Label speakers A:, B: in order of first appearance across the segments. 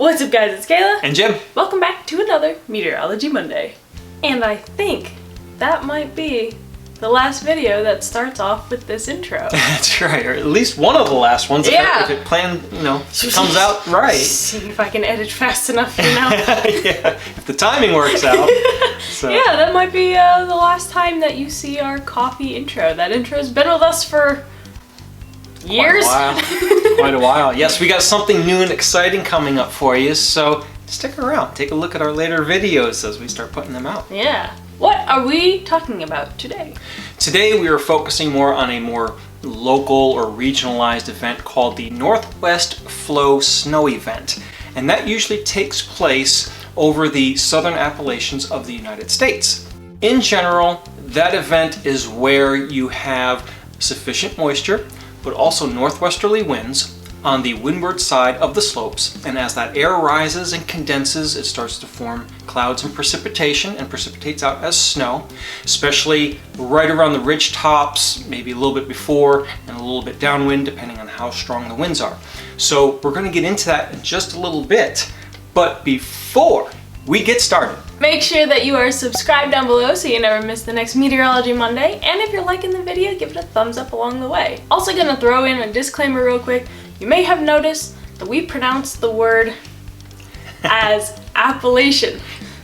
A: What's up guys, it's Kayla.
B: And Jim.
A: Welcome back to another Meteorology Monday. And I think that might be the last video that starts off with this intro.
B: That's right, or at least one of the last ones.
A: Yeah.
B: If it planned, comes out right.
A: See if I can edit fast enough,
B: Yeah, if the timing works out. So.
A: Yeah, that might be the last time that you see our coffee intro. That intro's been with us for years.
B: Quite a while. Yes, we got something new and exciting coming up for you, so stick around. Take a look at our later videos as we start putting them out.
A: Yeah. What are we talking about today?
B: Today we are focusing more on a more local or regionalized event called the Northwest Flow Snow Event. And that usually takes place over the southern Appalachians of the United States. In general, that event is where you have sufficient moisture, but also northwesterly winds on the windward side of the slopes, and as that air rises and condenses, it starts to form clouds and precipitation and precipitates out as snow, especially right around the ridge tops, maybe a little bit before and a little bit downwind depending on how strong the winds are. So we're going to get into that in just a little bit, but before we get started,
A: make sure that you are subscribed down below so you never miss the next Meteorology Monday, and if you're liking the video, give it a thumbs up along the way. Also gonna throw in a disclaimer real quick. You may have noticed that we pronounce the word as Appalachian.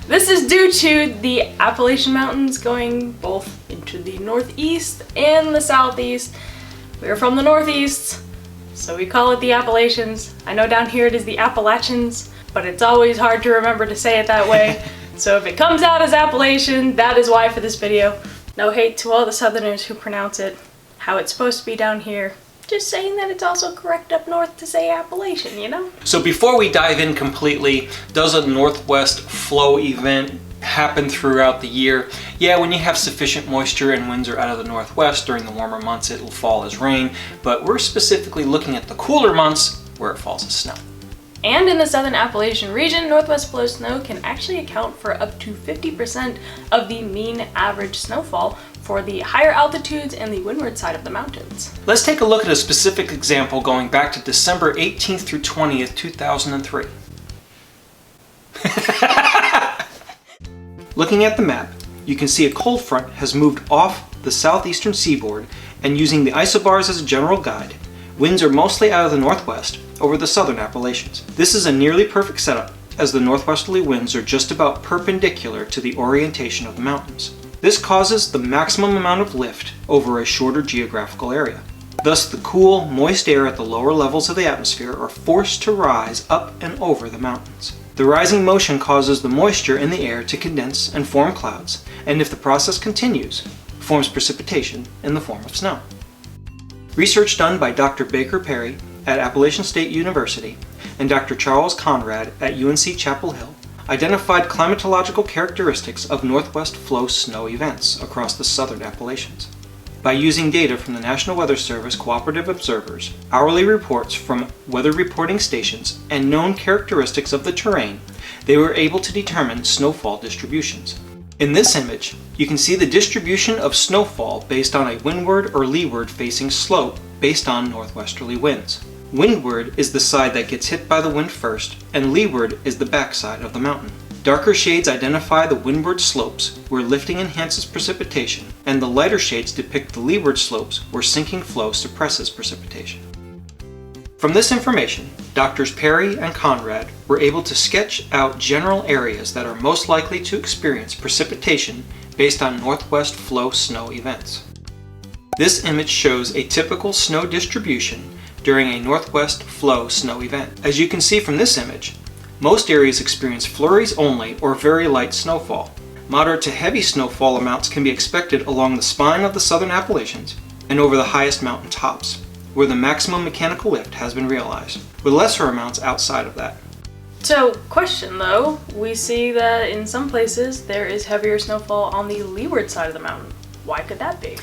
A: This is due to the Appalachian Mountains going both into the northeast and the southeast. We're from the northeast, so we call it the Appalachians. I know down here it is the Appalachians, but it's always hard to remember to say it that way. So if it comes out as Appalachian, that is why for this video. No hate to all the southerners who pronounce it how it's supposed to be down here. Just saying that it's also correct up north to say Appalachian, you know?
B: So before we dive in completely, does a Northwest Flow event happen throughout the year? Yeah, when you have sufficient moisture and winds are out of the northwest during the warmer months, it will fall as rain, but we're specifically looking at the cooler months where it falls as snow.
A: And in the southern Appalachian region, Northwest Flow snow can actually account for up to 50% of the mean average snowfall for the higher altitudes and the windward side of the mountains.
B: Let's take a look at a specific example going back to December 18th through 20th, 2003. Looking at the map, you can see a cold front has moved off the southeastern seaboard, and using the isobars as a general guide, winds are mostly out of the northwest over the southern Appalachians. This is a nearly perfect setup, as the northwesterly winds are just about perpendicular to the orientation of the mountains. This causes the maximum amount of lift over a shorter geographical area. Thus, the cool, moist air at the lower levels of the atmosphere are forced to rise up and over the mountains. The rising motion causes the moisture in the air to condense and form clouds, and if the process continues, forms precipitation in the form of snow. Research done by Dr. Baker Perry at Appalachian State University and Dr. Charles Conrad at UNC Chapel Hill identified climatological characteristics of Northwest Flow snow events across the southern Appalachians. By using data from the National Weather Service Cooperative Observers, hourly reports from weather reporting stations, and known characteristics of the terrain, they were able to determine snowfall distributions. In this image, you can see the distribution of snowfall based on a windward or leeward facing slope based on northwesterly winds. Windward is the side that gets hit by the wind first, and leeward is the backside of the mountain. Darker shades identify the windward slopes where lifting enhances precipitation, and the lighter shades depict the leeward slopes where sinking flow suppresses precipitation. From this information, Drs. Perry and Conrad were able to sketch out general areas that are most likely to experience precipitation based on Northwest Flow snow events. This image shows a typical snow distribution during a Northwest Flow snow event. As you can see from this image, most areas experience flurries only or very light snowfall. Moderate to heavy snowfall amounts can be expected along the spine of the southern Appalachians and over the highest mountain tops, where the maximum mechanical lift has been realized, with lesser amounts outside of that.
A: So, question though, we see that in some places there is heavier snowfall on the leeward side of the mountain. Why could that be?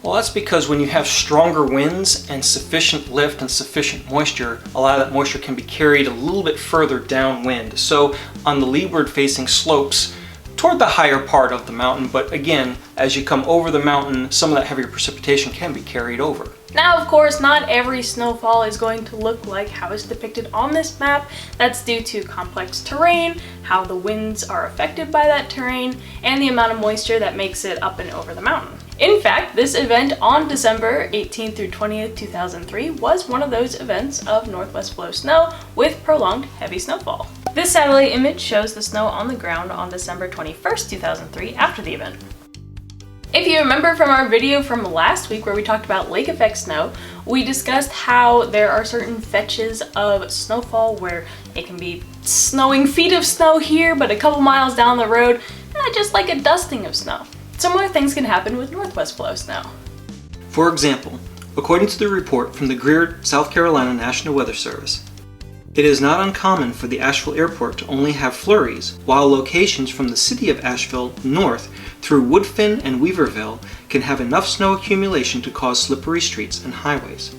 B: Well, that's because when you have stronger winds and sufficient lift and sufficient moisture, a lot of that moisture can be carried a little bit further downwind. So on the leeward facing slopes toward the higher part of the mountain, but again, as you come over the mountain, some of that heavier precipitation can be carried over.
A: Now, of course, not every snowfall is going to look like how it's depicted on this map. That's due to complex terrain, how the winds are affected by that terrain, and the amount of moisture that makes it up and over the mountain. In fact, this event on December 18th through 20th, 2003 was one of those events of northwest flow snow with prolonged heavy snowfall. This satellite image shows the snow on the ground on December 21st, 2003 after the event. If you remember from our video from last week where we talked about lake effect snow, we discussed how there are certain fetches of snowfall where it can be snowing feet of snow here, but a couple miles down the road, just like a dusting of snow. Similar things can happen with northwest flow snow.
B: For example, according to the report from the Greer, South Carolina National Weather Service, it is not uncommon for the Asheville Airport to only have flurries, while locations from the city of Asheville north through Woodfin and Weaverville can have enough snow accumulation to cause slippery streets and highways.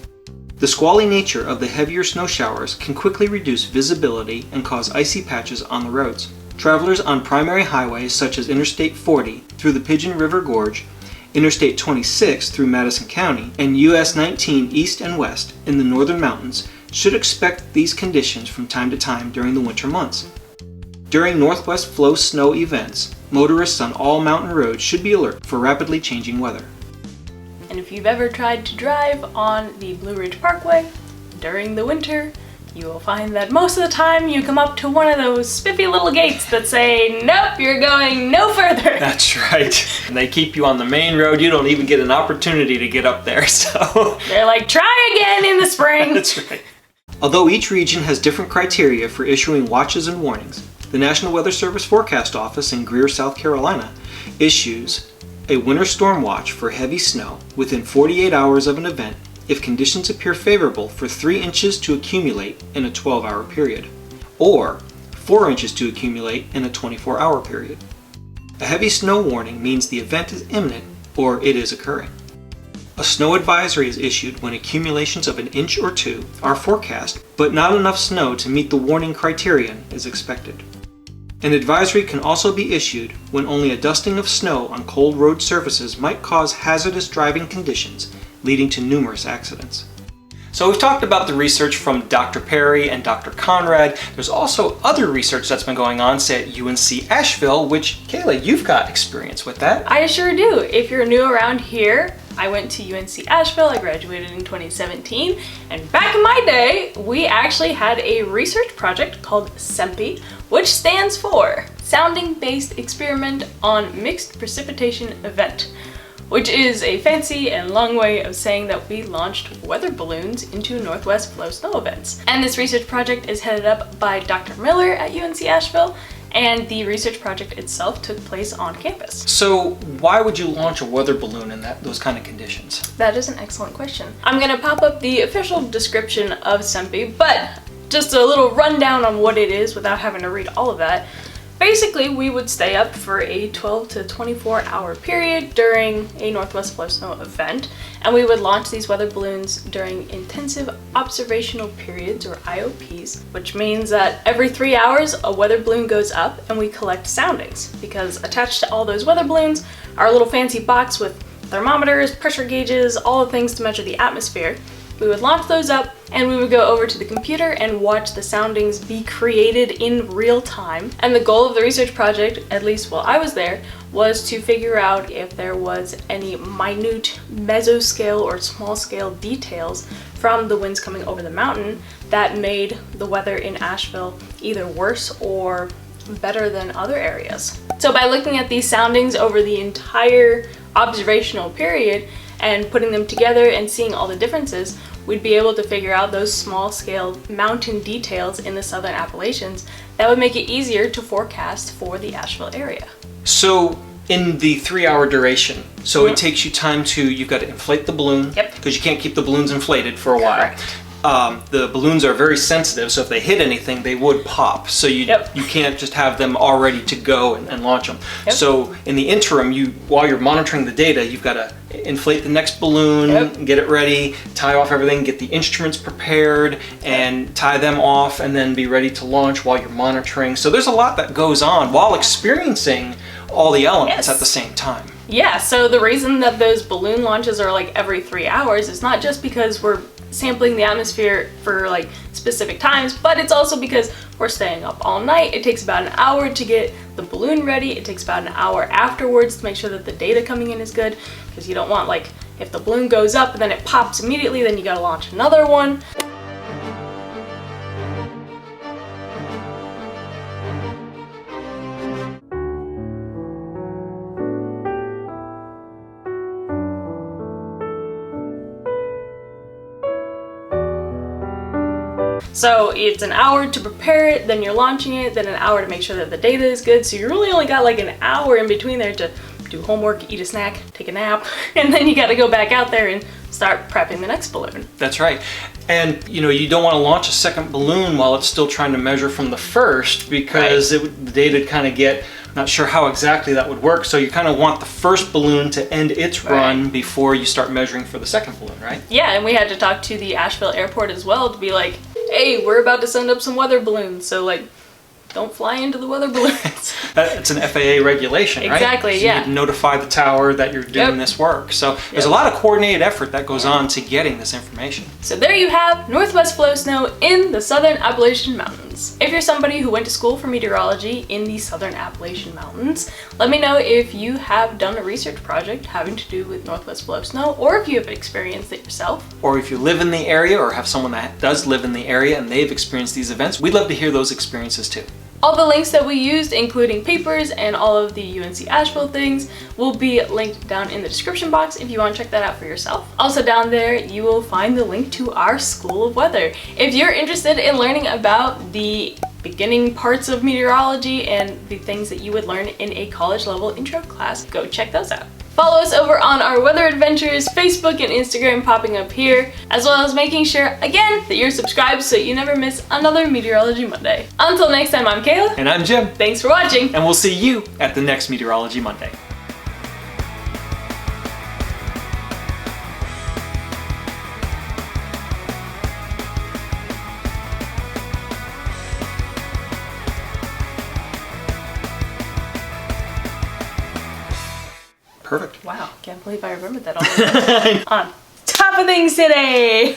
B: The squally nature of the heavier snow showers can quickly reduce visibility and cause icy patches on the roads. Travelers on primary highways such as Interstate 40 through the Pigeon River Gorge, Interstate 26 through Madison County, and US 19 east and west in the northern mountains should expect these conditions from time to time during the winter months. During northwest flow snow events, motorists on all mountain roads should be alert for rapidly changing weather.
A: And if you've ever tried to drive on the Blue Ridge Parkway during the winter, you will find that most of the time you come up to one of those spiffy little gates that say, nope, you're going no further.
B: That's right. And they keep you on the main road. You don't even get an opportunity to get up there, so.
A: They're like, try again in the spring.
B: That's right. Although each region has different criteria for issuing watches and warnings, the National Weather Service Forecast Office in Greer, South Carolina, issues a winter storm watch for heavy snow within 48 hours of an event if conditions appear favorable for 3 inches to accumulate in a 12-hour period, or 4 inches to accumulate in a 24-hour period. A heavy snow warning means the event is imminent or it is occurring. A snow advisory is issued when accumulations of 1 inch or 2 are forecast, but not enough snow to meet the warning criterion is expected. An advisory can also be issued when only a dusting of snow on cold road surfaces might cause hazardous driving conditions, leading to numerous accidents. So we've talked about the research from Dr. Perry and Dr. Conrad. There's also other research that's been going on, say at UNC Asheville, which, Kayla, you've got experience with that.
A: I sure do. If you're new around here, I went to UNC Asheville, I graduated in 2017, and back in my day, we actually had a research project called Sempi, which stands for Sounding-Based Experiment on Mixed Precipitation Event, which is a fancy and long way of saying that we launched weather balloons into northwest flow snow events. And this research project is headed up by Dr. Miller at UNC Asheville, and the research project itself took place on campus.
B: So why would you launch a weather balloon in those kind of conditions?
A: That is an excellent question. I'm gonna pop up the official description of Sempi, but just a little rundown on what it is without having to read all of that. Basically, we would stay up for a 12 to 24 hour period during a northwest flow snow event, and we would launch these weather balloons during intensive observational periods, or IOPs, which means that every 3 hours a weather balloon goes up and we collect soundings, because attached to all those weather balloons are a little fancy box with thermometers, pressure gauges, all the things to measure the atmosphere. We would launch those up and we would go over to the computer and watch the soundings be created in real time. And the goal of the research project, at least while I was there, was to figure out if there was any minute mesoscale or small scale details from the winds coming over the mountain that made the weather in Asheville either worse or better than other areas. So by looking at these soundings over the entire observational period and putting them together and seeing all the differences, we'd be able to figure out those small scale mountain details in the southern Appalachians that would make it easier to forecast for the Asheville area.
B: So in the 3 hour duration, so it takes you time you've got to inflate the balloon, because you can't keep the balloons inflated for a while. The balloons are very sensitive, so if they hit anything, they would pop. So you can't just have them all ready to go and launch them. So in the interim, while you're monitoring the data, you've got to inflate the next balloon, get it ready, tie off everything, get the instruments prepared, and tie them off, and then be ready to launch while you're monitoring. So there's a lot that goes on while experiencing all the elements
A: Yes.
B: at the same time.
A: Yeah, so the reason that those balloon launches are like every 3 hours is not just because we're sampling the atmosphere for like specific times, but it's also because we're staying up all night. It takes about an hour to get the balloon ready. It takes about an hour afterwards to make sure that the data coming in is good, because you don't want, like, if the balloon goes up and then it pops immediately, then you gotta launch another one. So it's an hour to prepare it, then you're launching it, then an hour to make sure that the data is good. So you really only got like an hour in between there to do homework, eat a snack, take a nap, and then you gotta go back out there and start prepping the next balloon.
B: That's right. And you don't want to launch a second balloon while it's still trying to measure from the first, because the data would kind of get, not sure how exactly that would work. So you kind of want the first balloon to end its run before you start measuring for the second balloon, right?
A: Yeah, and we had to talk to the Asheville airport as well to be like, hey, we're about to send up some weather balloons, so like, don't fly into the weather balloons.
B: It's an FAA regulation, right?
A: Exactly,
B: so
A: yeah.
B: You notify the tower that you're doing this work. So there's a lot of coordinated effort that goes on to getting this information.
A: So there you have northwest flow snow in the southern Appalachian Mountains. If you're somebody who went to school for meteorology in the southern Appalachian Mountains, let me know if you have done a research project having to do with northwest flow snow, or if you have experienced it yourself.
B: Or if you live in the area or have someone that does live in the area and they've experienced these events, we'd love to hear those experiences too.
A: All the links that we used, including papers and all of the UNC Asheville things, will be linked down in the description box if you want to check that out for yourself. Also down there, you will find the link to our School of Weather. If you're interested in learning about the beginning parts of meteorology and the things that you would learn in a college level intro class, go check those out. Follow us over on our weather adventures, Facebook and Instagram popping up here, as well as making sure, again, that you're subscribed so you never miss another Meteorology Monday. Until next time, I'm Kayla.
B: And I'm Jim.
A: Thanks for watching.
B: And we'll see you at the next Meteorology Monday. Perfect.
A: Wow, can't believe I remembered that all the time. On top of things today!